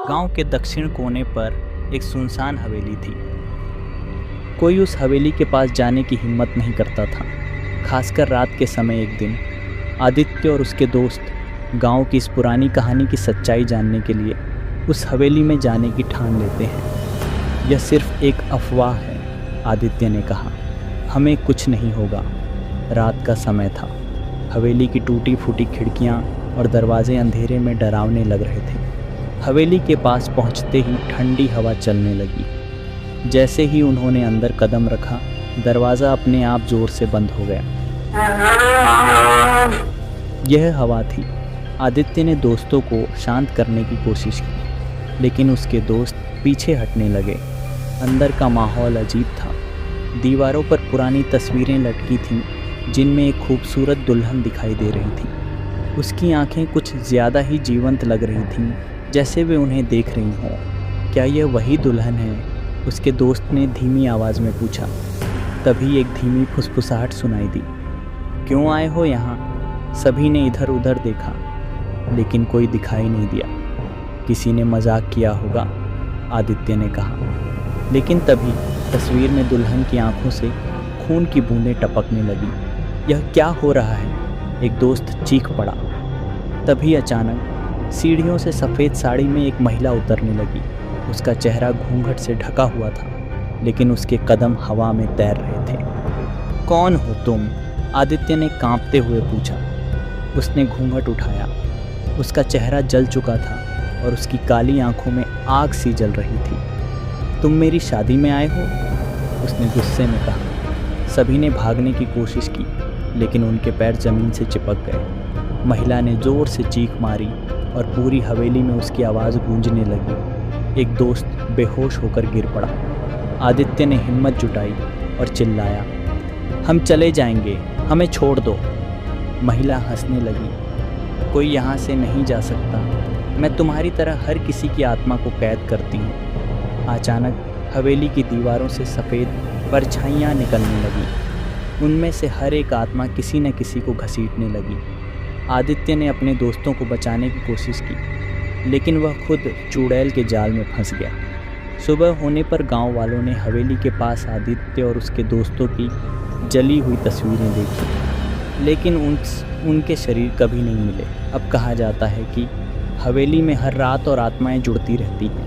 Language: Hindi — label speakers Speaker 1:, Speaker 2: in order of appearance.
Speaker 1: गांव के दक्षिण कोने पर एक सुनसान हवेली थी। कोई उस हवेली के पास जाने की हिम्मत नहीं करता था, खासकर रात के समय। एक दिन आदित्य और उसके दोस्त गांव की इस पुरानी कहानी की सच्चाई जानने के लिए उस हवेली में जाने की ठान लेते हैं। यह सिर्फ एक अफवाह है, आदित्य ने कहा। हमें कुछ नहीं होगा। रात का समय था। हवेली की टूटी फूटी खिड़कियां और दरवाजे अंधेरे में डरावने लग रहे थे। हवेली के पास पहुंचते ही ठंडी हवा चलने लगी। जैसे ही उन्होंने अंदर कदम रखा, दरवाज़ा अपने आप जोर से बंद हो गया। यह हवा थी। आदित्य ने दोस्तों को शांत करने की कोशिश की, लेकिन उसके दोस्त पीछे हटने लगे। अंदर का माहौल अजीब था। दीवारों पर पुरानी तस्वीरें लटकी थीं, जिनमें एक खूबसूरत दुल्हन दिखाई दे रही थी। उसकी आंखें कुछ ज़्यादा ही जीवंत लग रही थीं, जैसे वे उन्हें देख रही हों। क्या यह वही दुल्हन है? उसके दोस्त ने धीमी आवाज़ में पूछा। तभी एक धीमी फुसफुसाहट सुनाई दी। क्यों आए हो यहाँ? सभी ने इधर उधर देखा, लेकिन कोई दिखाई नहीं दिया। किसी ने मजाक किया होगा, आदित्य ने कहा। लेकिन तभी तस्वीर में दुल्हन की आंखों से खून की बूंदें टपकने लगी। यह क्या हो रहा है? एक दोस्त चीख पड़ा। तभी अचानक सीढ़ियों से सफ़ेद साड़ी में एक महिला उतरने लगी। उसका चेहरा घूंघट से ढका हुआ था, लेकिन उसके कदम हवा में तैर रहे थे। कौन हो तुम? आदित्य ने कांपते हुए पूछा। उसने घूंघट उठाया। उसका चेहरा जल चुका था और उसकी काली आंखों में आग सी जल रही थी। तुम मेरी शादी में आए हो? उसने गुस्से में कहा। सभी ने भागने की कोशिश की, लेकिन उनके पैर ज़मीन से चिपक गए। महिला ने ज़ोर से चीख मारी और पूरी हवेली में उसकी आवाज़ गूंजने लगी। एक दोस्त बेहोश होकर गिर पड़ा। आदित्य ने हिम्मत जुटाई और चिल्लाया, हम चले जाएंगे, हमें छोड़ दो। महिला हंसने लगी। कोई यहाँ से नहीं जा सकता। मैं तुम्हारी तरह हर किसी की आत्मा को कैद करती हूँ। अचानक हवेली की दीवारों से सफ़ेद परछाइयाँ निकलने लगीं। उनमें से हर एक आत्मा किसी न किसी को घसीटने लगी। आदित्य ने अपने दोस्तों को बचाने की कोशिश की, लेकिन वह खुद चुड़ैल के जाल में फंस गया। सुबह होने पर गांव वालों ने हवेली के पास आदित्य और उसके दोस्तों की जली हुई तस्वीरें देखी, लेकिन उनके शरीर कभी नहीं मिले। अब कहा जाता है कि हवेली में हर रात और आत्माएं जुड़ती रहती हैं।